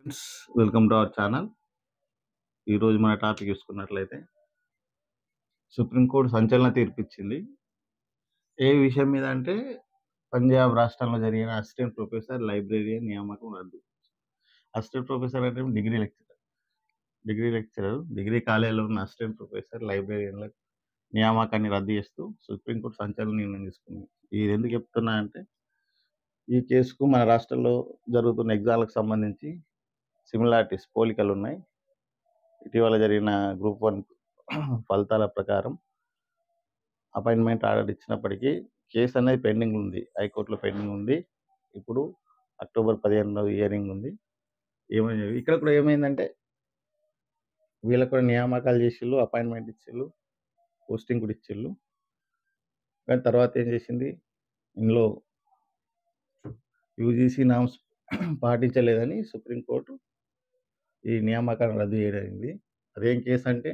Friends, welcome to our channel. ఈరోజు మన topic చూసుకున్నట్లయితే సుప్రీంకోర్టు సంచలన తీర్పిచ్చింది. ఏ విషయం మీద అంటే పంజాబ్ రాష్ట్రంలో జరిగిన అసిస్టెంట్ ప్రొఫెసర్ లైబ్రేరియన్ నియామకం రద్దు. అసిస్టెంట్ ప్రొఫెసర్ అంటే డిగ్రీ కాలేజీలో ఉన్న అసిస్టెంట్ ప్రొఫెసర్ లైబ్రేరియన్ల నియామకాన్ని రద్దు చేస్తూ సుప్రీంకోర్టు సంచలన నిర్ణయం తీసుకుంది. ఇది ఎందుకు చెప్తున్నా అంటే ఈ కేసుకు మన రాష్ట్రంలో జరుగుతున్న ఎగ్జామ్లకు సంబంధించి సిమిలారిటీస్ పోలికలు ఉన్నాయి. ఇటీవల జరిగిన గ్రూప్ 1 ఫలితాల ప్రకారం అపాయింట్మెంట్ ఆర్డర్ ఇచ్చినప్పటికీ కేసు అనేది పెండింగ్ ఉంది, హైకోర్టులో పెండింగ్ ఉంది. ఇప్పుడు అక్టోబర్ 15 హియరింగ్ ఉంది. ఇక్కడ కూడా ఏమైందంటే వీళ్ళకు కూడా నియామకాలు చేసిళ్ళు, అపాయింట్మెంట్ ఇచ్చిళ్ళు, పోస్టింగ్ కూడా ఇచ్చిళ్ళు. కానీ తర్వాత ఏం చేసింది, ఇందులో యూజీసీ నామ్స్ పాటించలేదని సుప్రీంకోర్టు ఈ నియామకాలను రద్దు చేయడం. అదేం కేసు అంటే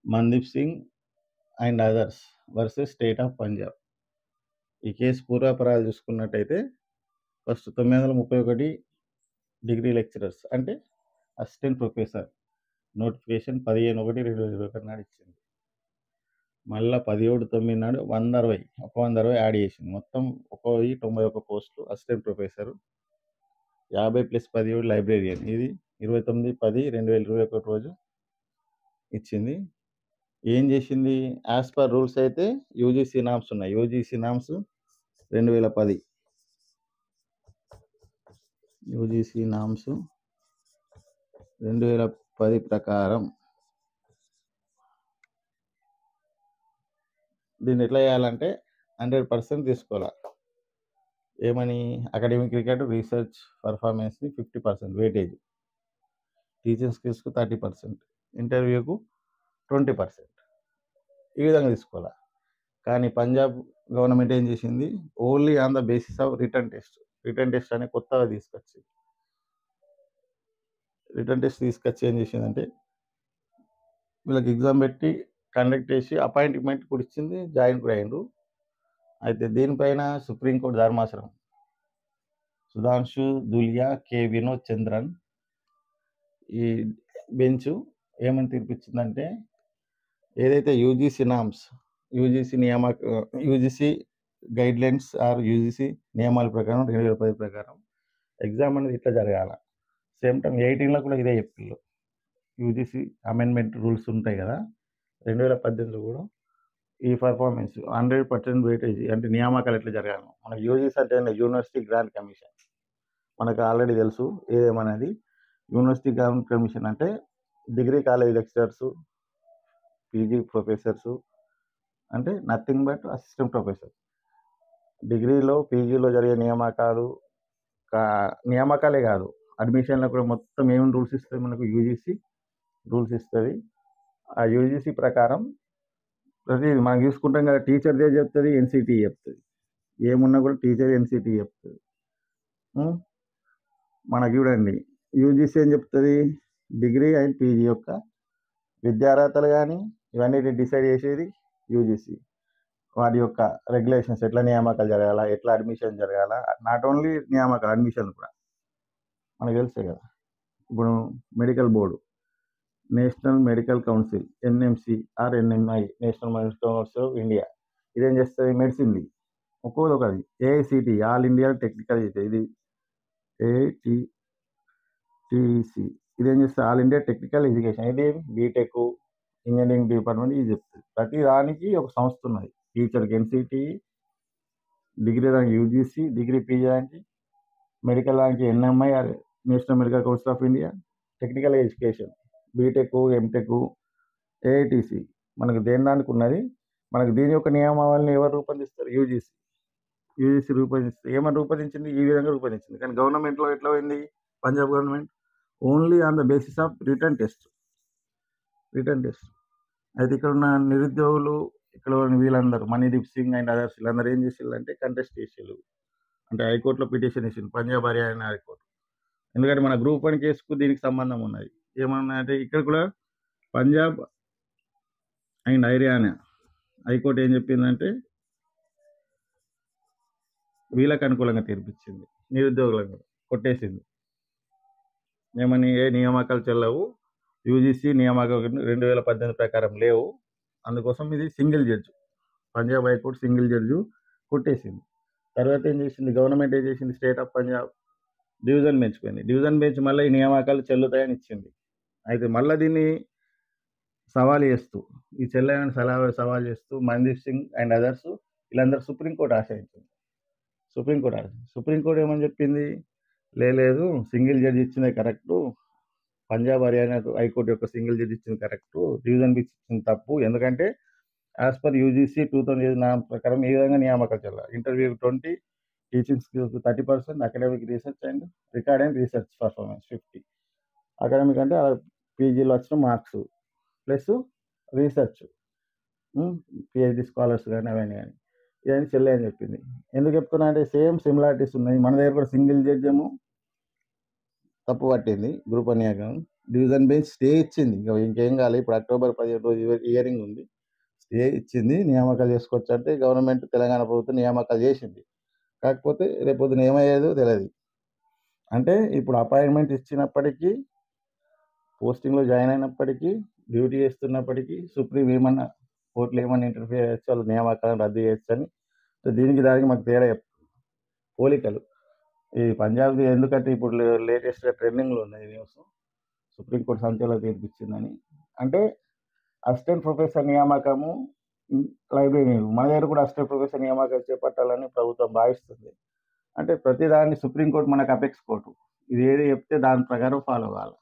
Mandeep Singh and others versus state of Punjab. ఈ కేసు పూర్వాపరాలు చూసుకున్నట్టయితే ఫస్ట్ 931 డిగ్రీ లెక్చరర్స్ అంటే అసిస్టెంట్ ప్రొఫెసర్ నోటిఫికేషన్ 15/1/2021 నాడు ఇచ్చింది. మళ్ళీ 17/9 నాడు 160 యాడ్ చేసింది. మొత్తం 1091 పోస్టులు అసిస్టెంట్ ప్రొఫెసర్, 50+17 లైబ్రేరియన్. ఇది 29/10/2021 రోజు ఇచ్చింది. ఏం చేసింది, యాజ్ పర్ రూల్స్ అయితే యూజీసీ నామ్స్ ఉన్నాయి. యూజీసీ నామ్స్ 2010 ప్రకారం దీన్ని ఎట్లా చేయాలంటే 100% తీసుకోవాలి. ఏమని, అకాడమిక్ రికార్డు, రీసెర్చ్ పర్ఫార్మెన్స్ని 50% వెయిటేజ్, టీచింగ్ స్కిల్స్కు 30%, ఇంటర్వ్యూకు 20%, ఈ విధంగా తీసుకోవాలి. కానీ పంజాబ్ గవర్నమెంట్ ఏం చేసింది, only on the basis of written test అనే కొత్తగా తీసుకొచ్చి ఏం చేసిందంటే వీళ్ళకి ఎగ్జామ్ పెట్టి కండక్ట్ చేసి అపాయింట్మెంట్ కూడా ఇచ్చింది, జాయిన్ కూడా అయ్యిండ్రు. అయితే దీనిపైన సుప్రీంకోర్టు ధర్మాసనం సుధాంశు ధులియా, కె వినోద్ చంద్రన్ ఈ బెంచ్ ఏమని తీర్పిచ్చిందంటే ఏదైతే యూజీసీ గైడ్లైన్స్ ఆర్ యూజీసీ నియమాల ప్రకారం 2010 ప్రకారం ఎగ్జామ్ అనేది ఇట్లా జరగాల. సేమ్ టైం 18లో కూడా ఇదే చెప్పిళ్ళు. యూజీసీ అమెండ్మెంట్ రూల్స్ ఉంటాయి కదా, 2018లో కూడా ఈ పర్ఫార్మెన్స్ 100% వెయిటేజ్ అంటే నియామకాలు ఎట్లా జరగాలి. మనకు యూజీసీ అంటే యూనివర్సిటీ గ్రాంట్ కమిషన్, మనకు ఆల్రెడీ తెలుసు ఏమనేది. యూనివర్సిటీ గ్రాంట్ కమిషన్ అంటే degree college lecturers, PG professors అంటే నథింగ్ బట్ అసిస్టెంట్ ప్రొఫెసర్. డిగ్రీలో పీజీలో జరిగే నియామకాలే కాదు, అడ్మిషన్లో కూడా మొత్తం ఏమేమి రూల్స్ ఇస్తుంది, మనకు యూజీసీ రూల్స్ ఇస్తుంది. ఆ యూజీసీ ప్రకారం ప్రతిదీ మనం చూసుకుంటాం కదా, టీచర్దే చెప్తుంది, ఎన్సిటీ చెప్తుంది. ఏమున్నా కూడా టీచర్ ఎన్సిటీ చెప్తుంది. మనకి చూడండి, యూజీసీ ఏం చెప్తుంది, డిగ్రీ అండ్ పీజీ యొక్క విద్యార్హతలు కానీ ఇవన్నీ డిసైడ్ చేసేది యూజీసీ. వాటి యొక్క రెగ్యులేషన్స్, ఎట్లా నియామకాలు జరగాల, ఎట్లా అడ్మిషన్ జరగాల, నాట్ ఓన్లీ నియామకాలు, అడ్మిషన్ కూడా మనకు తెలుసే కదా. ఇప్పుడు medical board, national medical council, NMC or NMI, national medical council of India, ఇదేం చేస్తుంది, మెడిసిన్ది ఒక్కోది ఒకది. ఏఐసిటి, ఆల్ ఇండియా టెక్నికల్, ఇది ఏఐటిటిసి, ఇదేం చేస్తుంది, ఆల్ ఇండియా టెక్నికల్ ఎడ్యుకేషన్, ఇది బీటెక్, ఇంజనీరింగ్ డిపార్ట్మెంట్, ఇది చెప్తుంది. ప్రతి దానికి ఒక సంస్థ ఉన్నది. టీచర్కి ఎన్సిటి, డిగ్రీ దానికి యూజీసీ, డిగ్రీ పీజీ దానికి, మెడికల్ దానికి NMI or national medical council of India, technical education B Tech, M Tech, AITC, మనకు దేని దానికి ఉన్నది. మనకు దీని యొక్క నియమావళిని ఎవరు రూపొందిస్తారు, యూజీసీ రూపొందిస్తుంది. ఏమని రూపొందించింది, ఈ విధంగా రూపొందించింది. కానీ గవర్నమెంట్లో ఎట్లా పోయింది, Punjab government only on the basis of written test. అయితే ఇక్కడ ఉన్న నిరుద్యోగులు, ఇక్కడ వీళ్ళందరూ మనీదీప్ సింగ్ అండ్ అదర్స్ వీళ్ళందరూ ఏం చేసిల్లంటే కంటెస్ట్ చేసిళ్ళు. అంటే హైకోర్టులో పిటిషన్ వేసింది, పంజాబ్ హర్యానా హైకోర్టు. ఎందుకంటే మన గ్రూప్ 1 కేసుకు దీనికి సంబంధం ఉన్నది. ఏమన్నాయంటే ఇక్కడ కూడా పంజాబ్ అండ్ హర్యానా హైకోర్టు ఏం చెప్పిందంటే వీళ్ళకి అనుకూలంగా తీర్పిచ్చింది, నిరుద్యోగులకు కొట్టేసింది. ఏమని ఏ నియామకాలు చెల్లవు, యూజీసీ నియామకాలు 2018 ప్రకారం లేవు, అందుకోసం ఇది single judge, Punjab high court single judge కొట్టేసింది. తర్వాత ఏం చేసింది గవర్నమెంట్, ఏం చేసింది state of Punjab division bench పోయింది. డివిజన్ బెంచ్ మళ్ళీ ఈ నియామకాలు చెల్లుతాయని ఇచ్చింది. అయితే మళ్ళీ దీన్ని సవాల్ చేస్తూ, ఈ చెల్లెని సవాల్ చేస్తూ మందీప్ సింగ్ అండ్ అదర్స్ వీళ్ళందరూ సుప్రీంకోర్టు ఆశ్రయించింది. సుప్రీంకోర్టు ఏమని చెప్పింది, లేదు సింగిల్ జడ్జి ఇచ్చిందే కరెక్టు, పంజాబ్ హర్యానా హైకోర్టు యొక్క సింగిల్ జడ్జి ఇచ్చింది కరెక్టు, డివిజన్ బెంచ్ ఇచ్చింది తప్పు. ఎందుకంటే యాజ్ పర్ యూజీసీ 2008 ప్రకారం ఈ విధంగా నియామకాలు చెల్లాలి. Interview 20, teaching skills 30%, academic research and record and research performance 50. Academic అంటే పీజీలో వచ్చిన marks plus research, PhD scholars కానీ అవన్నీ కానీ ఇవన్నీ చెల్లె అని చెప్పింది. ఎందుకు చెప్తున్నా అంటే సేమ్ సిమిలారిటీస్ ఉన్నాయి. మన దగ్గర కూడా సింగిల్ జడ్జి ఏమో తప్పు పట్టింది గ్రూప్ వన్ నియామకం, డివిజన్ బెంచ్ స్టే ఇచ్చింది. ఇంకేం కాలేదు. ఇప్పుడు అక్టోబర్ 15 రోజు హియరింగ్ ఉంది, స్టే ఇచ్చింది. నియామకాలు చేసుకోవచ్చు అంటే గవర్నమెంట్ తెలంగాణ ప్రభుత్వం నియామకాలు చేసింది. కాకపోతే రేపొద్దున ఏమయ్యేదో తెలియదు. అంటే ఇప్పుడు అపాయింట్మెంట్ ఇచ్చినప్పటికీ, పోస్టింగ్లో జాయిన్ అయినప్పటికీ, డ్యూటీ చేస్తున్నప్పటికీ సుప్రీం ఏమన్నా కోర్టులు ఏమన్నా ఇంటర్ఫియర్ చేయొచ్చు, వాళ్ళు నియామకాలను రద్దు చేయొచ్చు అని. దీనికి దానికి మాకు తేడా పోలికలు. ఈ పంజాబ్ది ఎందుకంటే ఇప్పుడు లేటెస్ట్గా ట్రెండింగ్లో ఉన్నది న్యూస్, సుప్రీంకోర్టు సంచలనం తీర్పు ఇచ్చిందని. అంటే అసిస్టెంట్ ప్రొఫెసర్ నియామకము లైబ్రరీ, మన దగ్గర కూడా అసిస్టెంట్ ప్రొఫెసర్ నియామకాలు చేపట్టాలని ప్రభుత్వం భావిస్తుంది. అంటే ప్రతిదాన్ని సుప్రీంకోర్టు మనకు అపెక్స్ కోర్టు, ఇది ఏది చెప్తే దాని ప్రకారం ఫాలో కావాలి.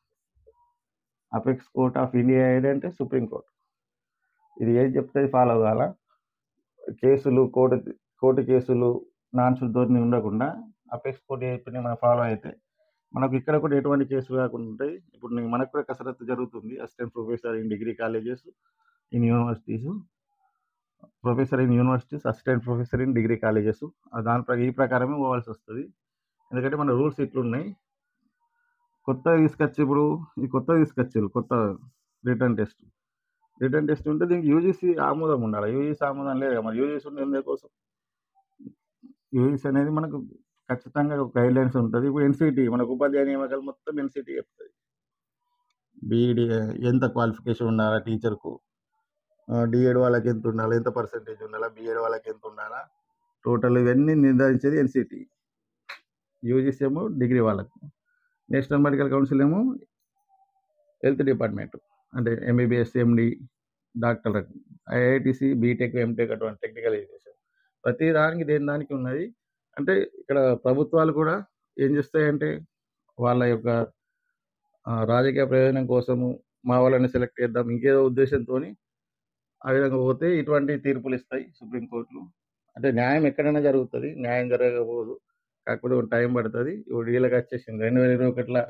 అపెక్స్ కోర్ట్ ఆఫ్ ఇండియా ఏదంటే సుప్రీంకోర్టు, ఇది ఏది చెప్తే ఫాలో కావాలా. కేసులు కోర్టు కేసులు నాన్ ధోరణి ఉండకుండా అపెక్స్ కోర్టు చెప్పిన మనం ఫాలో అయితే మనకు ఇక్కడ కూడా ఎటువంటి కేసులు కాకుండా ఉంటాయి. ఇప్పుడు మనకు కూడా కసరత్తు జరుగుతుంది. Assistant professor in degree colleges, in universities, professor in universities, assistant professor in degree colleges, ఈ ప్రకారమే పోవాల్సి వస్తుంది. ఎందుకంటే మన రూల్స్ ఇట్లున్నాయి. కొత్తగా తీసుకొచ్చారు కొత్త రిటర్న్ టెస్ట్ ఉంటే దీనికి యూజీసీ ఆమోదం ఉండాలి. యూజీసీ ఆమోదం లేదు కదా, మరి యూజీసీ ఉండే కోసం యూజీసీ అనేది మనకు ఖచ్చితంగా ఒక గైడ్ లైన్స్ ఉంటుంది. ఇప్పుడు ఎన్సిటి మనకు ఉపాధ్యాయ నియామకాలు మొత్తం ఎన్సిటి చెప్తుంది. బీఈడి ఎంత క్వాలిఫికేషన్ ఉండాలా టీచర్కు, డిఎడ్ వాళ్ళకి ఎంత ఉండాలి, ఎంత పర్సెంటేజ్ ఉండాలా, బిఎడ్ వాళ్ళకి ఎంత ఉండాలా, టోటల్ ఇవన్నీ నిర్ధారించేది ఎన్సిటి. యూజీసీ ఏమో డిగ్రీ వాళ్ళకు, నేషనల్ మెడికల్ కౌన్సిల్ ఏమో హెల్త్ డిపార్ట్మెంట్, అంటే ఎంబీబీఎస్, ఎండి, డాక్టర్, ఐఐటిసి, బీటెక్, ఎంటెక్ అటువంటి టెక్నికల్ ఎడ్యుకేషన్, ప్రతి దానికి దానికి ఉన్నది. అంటే ఇక్కడ ప్రభుత్వాలు కూడా ఏం చేస్తాయంటే వాళ్ళ యొక్క రాజకీయ ప్రయోజనం కోసము మా వాళ్ళని సెలెక్ట్ చేద్దాం ఇంకేదో ఉద్దేశంతో ఆ విధంగా పోతే ఇటువంటి తీర్పులు ఇస్తాయి సుప్రీంకోర్టులు. అంటే న్యాయం ఎక్కడైనా జరుగుతుంది, న్యాయం జరగకపోదు, కాకపోతే ఒక టైం పడుతుంది. ఇప్పుడు వీళ్ళకి వచ్చేసింది 2021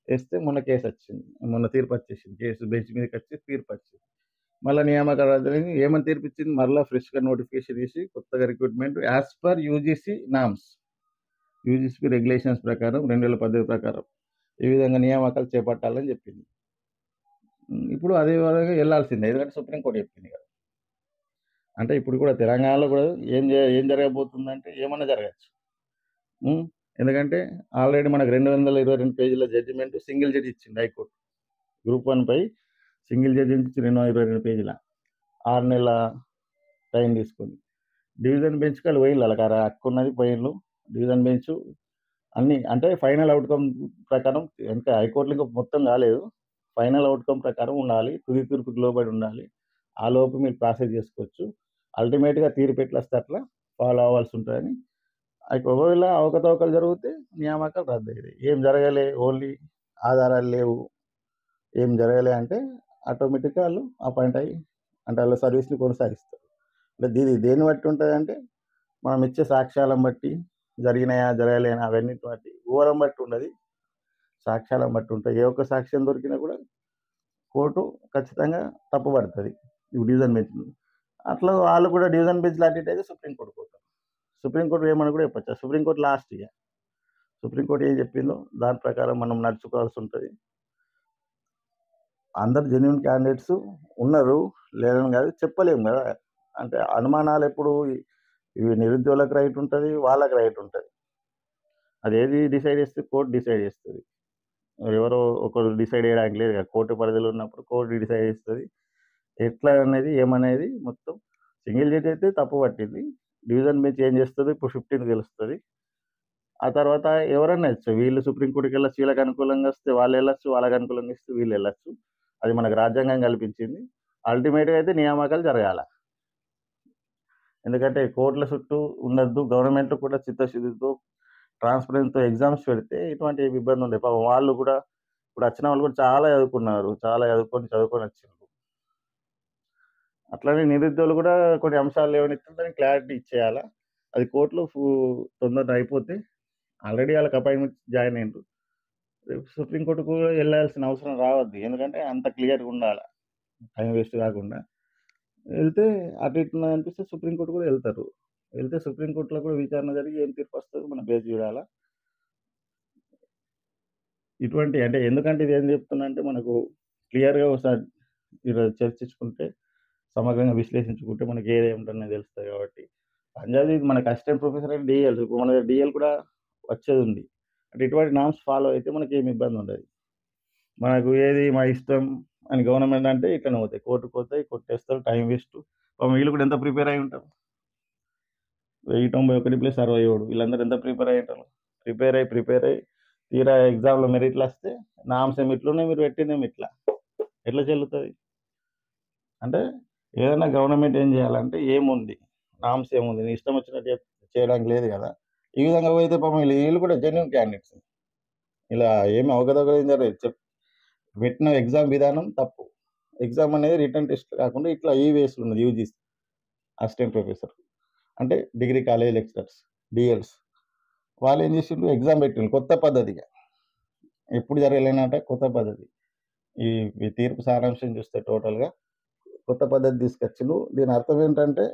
వేస్తే మొన్న కేసు వచ్చింది, మొన్న తీర్పు వచ్చేసింది, కేసు బెంచ్ మీదకి వచ్చి తీర్పు వచ్చింది. మళ్ళీ నియామకాలు రద్దు ఏమని తీర్పు ఇచ్చింది, మళ్ళీ ఫ్రెష్గా నోటిఫికేషన్ ఇచ్చి కొత్తగా recruitment as per UGC norms, UGC regulations ప్రకారం 2018 ప్రకారం ఈ విధంగా నియామకాలు చేపట్టాలని చెప్పింది. ఇప్పుడు అదే విధంగా వెళ్ళాల్సిందే, ఎందుకంటే సుప్రీంకోర్టు చెప్పింది కదా. అంటే ఇప్పుడు కూడా తెలంగాణలో కూడా ఏం జరగబోతుందంటే ఏమన్నా జరగచ్చు. ఎందుకంటే ఆల్రెడీ మనకు 222 పేజీల జడ్జిమెంట్ సింగిల్ జడ్జి ఇచ్చింది హైకోర్టు. గ్రూప్ 1 పై సింగిల్ జడ్జి ఇచ్చి 222 పేజీల 6 నెలల టైం తీసుకుంది. డివిజన్ బెంచ్ వాళ్ళు పోయిళ్ళు, అలా హక్కు ఉన్నది, పోయిళ్ళు డివిజన్ బెంచ్ అన్ని. అంటే ఫైనల్ అవుట్కమ్ ప్రకారం, ఇంకా హైకోర్టులో ఇంకా మొత్తం కాలేదు, ఫైనల్ అవుట్కమ్ ప్రకారం ఉండాలి, తుది తీర్పుకి లోబడి ఉండాలి. ఆ లోపు మీరు ప్రాసెస్ చేసుకోవచ్చు. అల్టిమేట్గా తీర్పు ఎట్లా వస్తే అట్లా ఫాలో అవ్వాల్సి ఉంటుందని. ఒకవేళ అవకతవకలు జరిగితే నియామకాలు రద్దు అయ్యాయి. ఏం జరగలే, ఓన్లీ ఆధారాలు లేవు, ఏం జరగలే అంటే ఆటోమేటిక్గా వాళ్ళు అపాయింట్ అయ్యి అంటే వాళ్ళ సర్వీస్ని కొనసాగిస్తారు. అంటే దేన్ని బట్టి ఉంటుంది అంటే మనం ఇచ్చే సాక్ష్యాలను బట్టి, జరిగినాయా జరగలేనా అవన్నీ బట్టి, ఊరం బట్టి ఉన్నది, సాక్ష్యాలను బట్టి ఉంటుంది. ఏ ఒక్క సాక్ష్యం దొరికినా కూడా కోర్టు ఖచ్చితంగా తప్పుపడుతుంది. ఇప్పుడు డివిజన్ బెంచ్ అట్లా వాళ్ళు కూడా డివిజన్ బెంచ్లో అటు అయితే సుప్రీంకోర్టు పోతారు. సుప్రీంకోర్టు ఏమని కూడా చెప్పచ్చు. సుప్రీంకోర్టు లాస్ట్ ఇక సుప్రీంకోర్టు ఏం చెప్పిందో దాని ప్రకారం మనం నడుచుకోవాల్సి ఉంటుంది. అందరు జెన్యున్ క్యాండిడేట్స్ ఉన్నారు, లేదని కాదు, చెప్పలేము కదా. అంటే అనుమానాలు ఎప్పుడు, ఇవి నిరుద్యోగులకు రైట్ ఉంటుంది, వాళ్ళకి రైట్ ఉంటుంది. అదేది డిసైడ్ చేస్తే కోర్టు డిసైడ్ చేస్తుంది. ఎవరో ఒకరు డిసైడ్ చేయడానికి లేదు కదా! కోర్టు పరిధిలో ఉన్నప్పుడు కోర్టు డిసైడ్ చేస్తది. ఎట్లా అనేది ఏమనేది మొత్తం సింగిల్ జడ్జ్ అయితే తప్పు పట్టింది. డివిజన్ బెంచ్ ఏం చేస్తదో ఇప్పుడు 15కి తెలుస్తది. ఆ తర్వాత ఎవరన్నా ఎళ్ళొచ్చు. వీళ్ళు సుప్రీం కోర్ట్‌కెళ్ళొచ్చు. వీళ్ళకి అనుకూలంగా వస్తే వాళ్ళెళ్ళొచ్చు. వాళ్ళకి అనుకూలంగా ఇస్తే వీళ్ళెళ్ళొచ్చు. అది మనకు రాజ్యాంగం కల్పించింది. అల్టిమేట్‌గా అయితే నియామకాలు జరగాల. ఎందుకంటే కోర్ట్‌ల చుట్టూ ఉండొద్దు. గవర్నమెంట్ కూడా చిత్తశుద్ధితో, ట్రాన్స్‌పరెన్స్‌తో ఎగ్జామ్స్ పెడితే ఇటువంటి ఇబ్బంది ఉండదు. పాపం వాళ్ళు కూడా ఇప్పుడు వచ్చిన వాళ్ళు కూడా చాలా చదువుకున్నారు. చాలా చదువుకొనొచ్చిండ్రు. అట్లనే నిరుద్యోగులు కూడా కొన్ని అంశాలు లేవనెత్తితే దానికి క్లారిటీ ఇచ్చేయాల. అది కోర్ట్‌లో తొందరగా అయిపోతే ఆల్రెడీ ఆళ్ళకి అపాయింట్‌మెంట్స్ జాయిన్ అయిండ్రు. రేపు సుప్రీం కోర్ట్‌కి కూడా ఎళ్ళాల్సిన అవసరం రావద్దు. ఎందుకంటే అంత క్లియర్‌గా ఉండాల. టైం వేస్ట్ కాకుండా. ఎళ్తే అటు ఇటు అనిపిస్తే సుప్రీం కోర్ట్ కూడా ఎళ్తారు. ఎళ్తే సుప్రీం కోర్ట్‌లో కూడా విచారణ జరిగి ఏం తీర్పొస్తదో మనం వేచి చూడాల. ఇటువంటి అంటే ఎందుకంటే ఇదేం చెప్తున్నా అంటే మనకు క్లియర్‌గా ఒకసారి ఈరోజు చర్చించుకుంటే, సమగ్రంగా విశ్లేషించుకుంటే మనకి ఏదేమిటనేది తెలుస్తది కాబట్టి. పంజాబీ మనకు అసిస్టెంట్ ప్రొఫెసర్ అని డీఎల్. ఇప్పుడు మన డీఎల్ కూడా వచ్చేదుంది. అంటే ఇటువంటి నార్మ్స్ ఫాలో అయితే మనకేమి ఇబ్బందుండదు. మనకు ఏది మా ఇష్టం అని గవర్నమెంట్ అంటే ఇట్లనే పోతాయి. కోర్టుకి పోతాయి, కొట్టేస్తారు, టైం వేస్టు. పాపం వీళ్ళు కూడా ఎంత ప్రిపేర్ అయ్యి ఉంటారు. 1091 ప్లస్ 67 వీళ్ళందరూ ఎంత ప్రిపేర్ అయ్యుంటారు. ప్రిపేర్ అయ్యి తీరా ఎగ్జామ్‌లో మెరిట్‌లొస్తే నామ్స్ ఏమో ఇట్లున్నాయి మీరు పెట్టిందేమో ఇట్లా. ఎట్లా చెల్లుతది? అంటే ఏదైనా గవర్నమెంట్ ఏం చేయాలంటే ఏముంది? నార్మ్స్ ఏముంది? నీ ఇష్టం వచ్చినట్టు చేయడానికి లేదు గదా! ఈ విధంగా పోతే పాపం వీళ్ళు కూడా జెన్యూన్ క్యాండిడేట్స్. ఇలా ఏమి అవకతవకలు ఏం జరగలేదు. పెట్టిన ఎగ్జామ్ విధానం తప్పు. ఎగ్జామ్ అనేది రిటన్ టెస్ట్ కాకుండా ఇట్లా ఈ వేస్‌లో ఉన్నది యూజీసీ అసిస్టెంట్ ప్రొఫెసర్. అంటే డిగ్రీ కాలేజ్ లెక్చరర్స్, డీఎల్స్. వాళ్ళేం చేసిండ్రు ఎగ్జామ్ పెట్టిండ్రు కొత్త పద్ధతిగా. ఎప్పుడు జరగలేనట కొత్త పద్ధతి. ఈ ఈ తీర్పు సారాంశం చూస్తే టోటల్‌గా కొత్త పద్ధతి తీసుకొచ్చిండ్రు. దీని అర్థం ఏంటంటే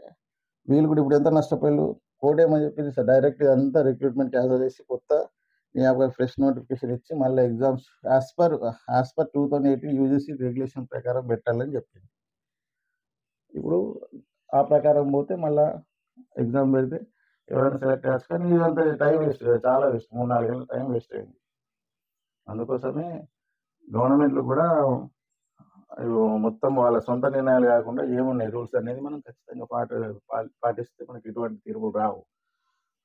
వీళ్ళు కూడా ఇప్పుడు ఎంత నష్టపోయిన్రు. కోర్ట్ ఏమని చెప్పింది సార్ డైరెక్ట్ ఇదంతా రిక్రూట్‌మెంట్ క్యాన్సెల్ చేసి కొత్త నియామకాలు ఫ్రెష్ నోటిఫికేషన్ ఇచ్చి మళ్ళీ exams as per 2018 UGC regulation ప్రకారం పెట్టాలని చెప్పింది. ఇప్పుడు ఆ ప్రకారం పోతే మళ్ళా ఎగ్జామ్ పెడితే ఎవరైనా సెలెక్ట్ అయ్యొచ్చు. కానీ ఇదంతా టైం వేస్ట్ కదా! చాలా వేస్ట్. 3, 4 ఏళ్ల టైం వేస్ట్ అయింది. అందుకోసమే గవర్నమెంట్‌లు కూడా మొత్తం వాళ్ళ సొంత నిర్ణయాలు కాకుండా ఏమున్నాయి రూల్స్ అనేది మనం ఖచ్చితంగా పాటిస్తే మనకి ఎటువంటి తీర్పులు రావు.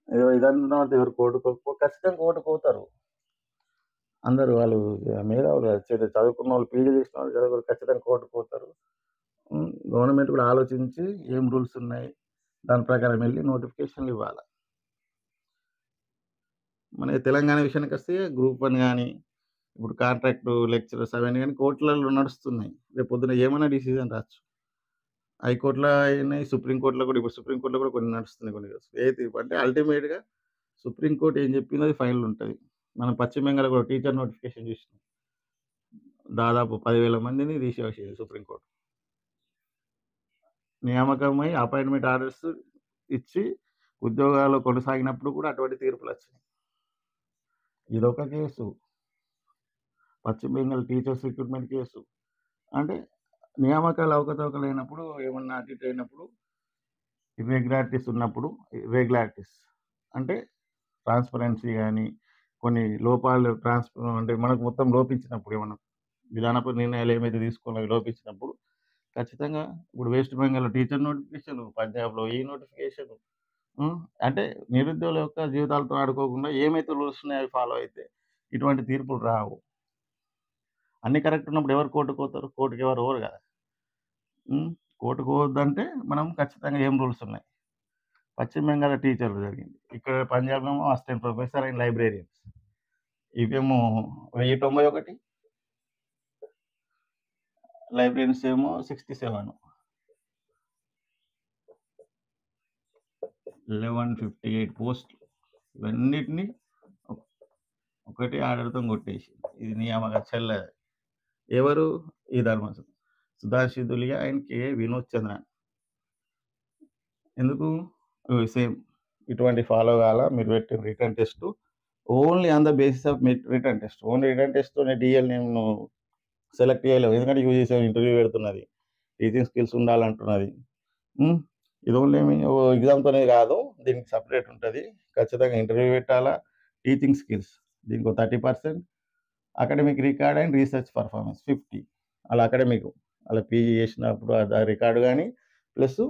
ఏదో ఇదన్నా ఎవరు కోర్టుకు ఖచ్చితంగా కోర్టుకు పోతారు. అందరూ వాళ్ళు మేధావులు కదా! చదువుకున్నోళ్ళు పీజీ చేసిన వాళ్ళు చదువుకుని ఖచ్చితంగా కోర్టుకు పోతారు. గవర్నమెంట్ కూడా ఆలోచించి ఏం రూల్స్ ఉన్నాయి, దాని ప్రకారం వెళ్లి నోటిఫికేషన్‌లు ఇవ్వాల. మన తెలంగాణ విషయానికొస్తే గ్రూప్ 1 గాని, ఇప్పుడు కాంట్రాక్ట్ లెక్చరర్స్ అవన్నీ గాని కోర్టులలో నడుస్తున్నాయి. రేపు పొద్దున ఏమన్నా డిసిజన్ రావచ్చు. హైకోర్ట్‌లో అయినాయి, సుప్రీం కోర్ట్‌లో కూడా ఇప్పుడు సుప్రీం కోర్ట్‌లో కూడా కొన్ని నడుస్తున్నాయి కొన్ని కేసులు. ఏ తీర్పు అంటే అల్టిమేట్‌గా సుప్రీం కోర్ట్ ఏం చెప్పిందో అది ఫైనల్ ఉంటది. మనం పశ్చిమ బెంగాల్‌లో కూడా టీచర్ నోటిఫికేషన్ చూసినాం. దాదాపు 10,000 మందిని తీసివేసింది సుప్రీం కోర్ట్. నియామకమై అపాయింట్‌మెంట్ ఆర్డర్స్ ఇచ్చి ఉద్యోగాల్లో కొనసాగినప్పుడు కూడా అటువంటి తీర్పులొచ్చినాయి. ఇదొక కేసు. పశ్చిమ బెంగాల్ టీచర్స్ రిక్రూట్‌మెంట్ కేసు. అంటే నియామకాలు అవకతవకలైనప్పుడు ఏమన్నా అటు ఇటు అయినప్పుడు ఇర్రెగ్యులారిటీస్ అంటే ట్రాన్స్‌పరెన్సీ గాని, కొన్ని లోపాలు అంటే మనకు మొత్తం లోపించినప్పుడు ఏమన్నా విధానపు నిర్ణయాలు ఏమైతే తీసుకోవాలో అవి లోపించినప్పుడు ఖచ్చితంగా ఇప్పుడు వెస్ట్ బెంగాల్‌లో టీచర్ నోటిఫికేషన్, పంజాబ్‌లో ఈ నోటిఫికేషన్. హ్మ్. అంటే నిరుద్యోగుల యొక్క జీవితాలతో ఆడుకోకుండా ఏమైతే రూల్స్ ఉన్నాయో అవి ఫాలో అయితే ఇటువంటి తీర్పులు రావు. అన్నీ కరెక్ట్ ఉన్నప్పుడు ఎవరు కోర్ట్‌కి పోతారు? కోర్ట్‌కి ఎవరు పోరు కదా! హ్మ్. కోర్ట్‌కి పోవద్దంటే మనం ఖచ్చితంగా ఏం రూల్స్ ఉన్నాయి. పశ్చిమ బెంగాల్‌లో టీచర్‌లు జరిగింది. ఇక్కడ పంజాబ్‌లో ఏమో అసిస్టెంట్ ప్రొఫెసర్ అండ్ లైబ్రేరియన్స్. ఇవేమో 1091 లైబ్రేరియన్స్ ఏమో 67 1158 పోస్టులు. ఇవన్నిటిని ఒకటే ఆర్డర్‌తో కొట్టేసింది. ఇది నియామక చెల్లదు. ఎవరు? ఈ ధర్మాసనం. Sudhanshu Dhulia and K. వినోద్ చంద్రన్. ఎందుకు? సేమ్ ఇటువంటి ఫాలో కావాలా మీరు పెట్టిన written test only on the basis of written test. Only written టెస్ట్‌తోనే డీఎల్ నేను సెలెక్ట్ చేయలేవు. ఎందుకంటే యూజీసీ ఇంటర్వ్యూ పెడుతున్నది. టీచింగ్ స్కిల్స్ ఉండాలంటున్నది. హ్మ్. ఇది ఓన్లీ ఎగ్జామ్‌తోనే కాదు. దీనికి సెపరేట్ ఉంటది. ఖచ్చితంగా ఇంటర్వ్యూ పెట్టాలా. టీచింగ్ స్కిల్స్ దీనికో 30% academic record and research performance 50. అలా అకాడమిక్ అలా పీజీ చేసినప్పుడు ఆ రికార్డు కానీ ప్లస్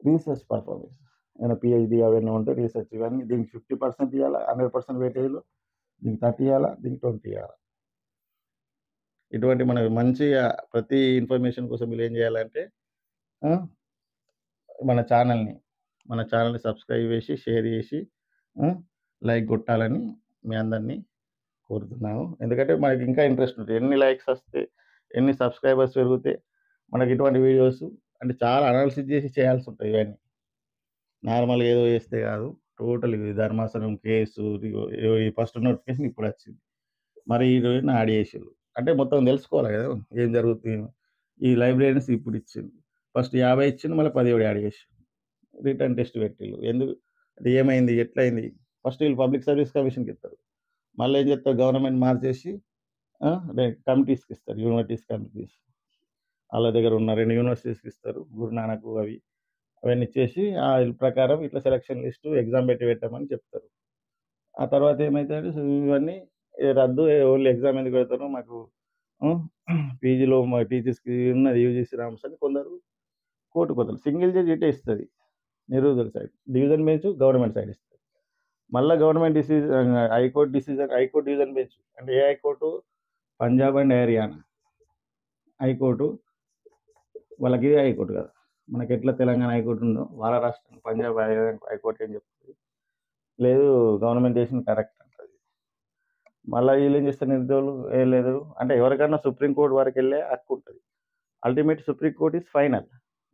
రీసెర్చ్ పర్ఫార్మెన్స్ ఏమైనా పిహెచ్డి అవన్నీ ఉంటే రీసెర్చ్ ఇవన్నీ దీనికి 50% ఇవ్వాలి, 100% వెయిటేజ్లో దీనికి 30 ఇవ్వాలా, దీనికి 20 ఇవ్వాలి. ఇటువంటి మనకు మంచిగా ప్రతి ఇన్ఫర్మేషన్ కోసం మీరు ఏం చేయాలంటే మన ఛానల్ని సబ్స్క్రైబ్ చేసి షేర్ చేసి లైక్ కొట్టాలని మీ అందరినీ కోరుతున్నాను. ఎందుకంటే మనకి ఇంకా ఇంట్రెస్ట్ ఉంటుంది. ఎన్ని లైక్స్ వస్తే ఎన్ని సబ్స్క్రైబర్స్ పెరిగితే మనకి ఇటువంటి వీడియోస్ అంటే చాలా అనాలిసిస్ చేసి చేయాల్సి ఉంటుంది. ఇవన్నీ నార్మల్గా ఏదో చేస్తే కాదు. టోటల్ ధర్మాసనం కేసు ఈ ఫస్ట్ నోటిఫికేషన్ ఇప్పుడు వచ్చింది, మరి ఈ రోజున యాడ్ చేసారు అంటే మొత్తం తెలుసుకోవాలి కదా ఏం జరుగుతుంది. ఈ లైబ్రరీస్ ఇప్పుడు ఇచ్చింది, ఫస్ట్ 50 ఇచ్చింది, మళ్ళీ 17 యాడ్ చేసి రిటర్న్ టెస్ట్ పెట్టిళ్ళు. ఎందుకు అంటే ఏమైంది ఎట్లయింది, ఫస్ట్ వీళ్ళు పబ్లిక్ సర్వీస్ కమిషన్కి ఇస్తారు, మళ్ళీ ఏం చేస్తారు గవర్నమెంట్ మార్చేసి కమిటీస్కి ఇస్తారు, యూనివర్సిటీస్ కమిటీస్ వాళ్ళ దగ్గర ఉన్న 2 యూనివర్సిటీస్కి ఇస్తారు, గురునానక్ అవన్నీ ఇచ్చేసి ఆ ప్రకారం ఇట్లా సెలక్షన్ లిస్టు ఎగ్జామ్ పెట్టమని చెప్తారు. ఆ తర్వాత ఏమైతే ఇవన్నీ రద్దు, ఓన్లీ ఎగ్జామ్ ఎందుకు పెడతారు మాకు పీజీలో మా టీచర్స్కి ఉన్నది యూజీసీ నామ్స్ అని కొందరు కోర్టుకు పోతారు. సింగిల్ జడ్జి ఇటే ఇస్తుంది నిరూధుల side, division bench government side ఇస్తుంది. మళ్ళీ government decision high court division bench అంటే ఏ high court, Punjab and Haryana high court, వాళ్ళకి ఇదే హైకోర్టు కదా మనకి ఎట్లా తెలంగాణ హైకోర్టు ఉందో వాళ్ళ రాష్ట్రం పంజాబ్ హైకోర్టు ఏం చెప్తుంది, లేదు గవర్నమెంట్ చేసింది కరెక్ట్ అంటుంది. మళ్ళీ వీళ్ళు ఏం చేస్తారు నిరుద్యోగులు, ఏం లేదు అంటే ఎవరికన్నా సుప్రీంకోర్టు వరకు వెళ్ళే హక్కు ఉంటుంది. Ultimate supreme court is final.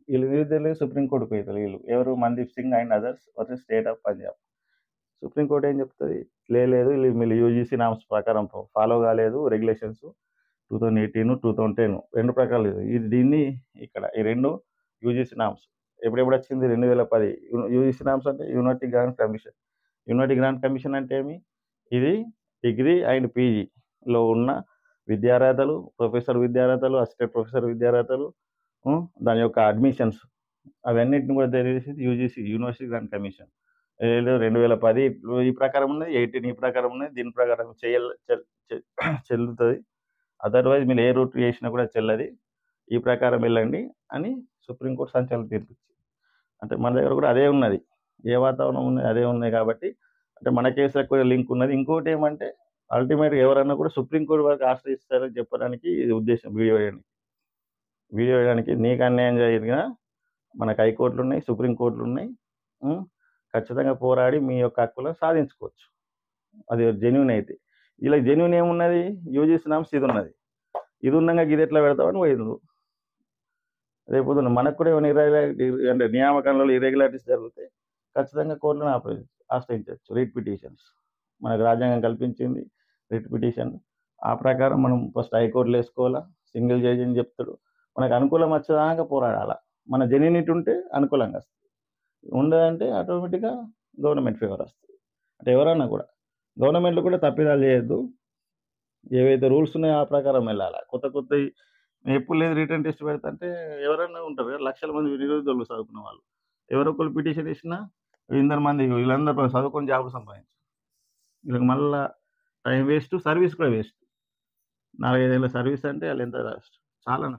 వీళ్ళు నిరుద్యోగులు సుప్రీంకోర్టుకు అవుతారు. వీళ్ళు ఎవరు, Mandeep Singh and others versus state of Punjab. Supreme court ఏం చెప్తుంది, లేదు వీళ్ళు యూజీసీ నామ్స్ ప్రకారం ఫాలో కాలేదు, రెగ్యులేషన్స్ 2018, 2010 2 ప్రకారాలు. ఇది దీన్ని ఇక్కడ ఈ 2 యూజీసీ నామ్స్ ఎప్పుడెప్పుడు వచ్చింది 2010. యూజీసీ నామ్స్ అంటే university grant commission. University grant commission అంటే ఏమి, ఇది డిగ్రీ అండ్ పీజీలో ఉన్న విద్యార్హతలు, ప్రొఫెసర్ విద్యార్హతలు, అసిస్టెంట్ ప్రొఫెసర్ విద్యార్హతలు, దాని యొక్క అడ్మిషన్స్ అవన్నిటిని కూడా తెలియజేసేది యూజీసీ యూనివర్సిటీ గ్రాంట్ కమిషన్. 2010 ఈ ప్రకారం ఉన్నది, 18 ఈ ప్రకారం ఉన్నది, దీని ప్రకారం చెల్లుతుంది. అదర్వైజ్ మీరు ఏ రూట్ చేసినా కూడా చెల్లది, ఈ ప్రకారం వెళ్ళండి అని సుప్రీంకోర్టు సంచలనం తీర్పిచ్చింది. అంటే మన దగ్గర కూడా అదే ఉన్నది, ఏ వాతావరణం ఉన్నది అదే ఉన్నాయి కాబట్టి అంటే మన కేసులకు కూడా లింక్ ఉన్నది. ఇంకోటి ఏమంటే అల్టిమేట్గా ఎవరన్నా కూడా సుప్రీంకోర్టు వరకు ఆశ్రయిస్తారని చెప్పడానికి ఇది ఉద్దేశం. వీడియో వేయడానికి నీకు అన్యాయం జరిగినా మనకు హైకోర్టులు ఉన్నాయి, సుప్రీంకోర్టులు ఉన్నాయి, ఖచ్చితంగా పోరాడి మీ యొక్క హక్కులను సాధించుకోవచ్చు, అది జెన్యున్ అయితే. ఇలా జెన్యున్ ఏమున్నది, యూజీసీ నామ్స్ ఇది ఉన్నది, ఇది ఉన్నాక ఇది ఎట్లా పెడతామని పోయింది. రేపు మనకు కూడా ఏమైనా అంటే నియామకంలో ఇర్రెగ్యులారిటీస్ జరిగితే ఖచ్చితంగా కోర్టులను ఆశ్రయించవచ్చు. రిట్ పిటిషన్స్ మనకు రాజ్యాంగం కల్పించింది, రిట్ పిటిషన్. ఆ ప్రకారం మనం ఫస్ట్ హైకోర్టులో వేసుకోవాలా, సింగిల్ జడ్జి అని చెప్తాడు, మనకు అనుకూలం వచ్చేదాకా పోరాడాలా. మన జెన్యూనిటీ ఉంటే అనుకూలంగా వస్తుంది, ఉండదంటే ఆటోమేటిక్గా గవర్నమెంట్ ఫేవర్ వస్తుంది. అంటే ఎవరన్నా కూడా గవర్నమెంట్లో కూడా తప్పిదాలు చేయొద్దు, ఏవైతే రూల్స్ ఉన్నాయో ఆ ప్రకారం వెళ్ళాలి. కొత్త ఎప్పుడు లేదు రిటర్న్ టెస్ట్ పెడతంటే ఎవరన్నా ఉంటారు కదా, లక్షల మంది నిరుద్యోగులు చదువుకున్న వాళ్ళు, ఎవరో ఒకరు పిటిషన్ ఇచ్చినా 100 మంది వీళ్ళందరూ చదువుకొని జాబులు సంపాదించారు. వీళ్ళకి మళ్ళీ టైం వేస్ట్, సర్వీస్ కూడా వేస్ట్. 4-5 ఏళ్ళ సర్వీస్ అంటే వాళ్ళు ఎంత చాలా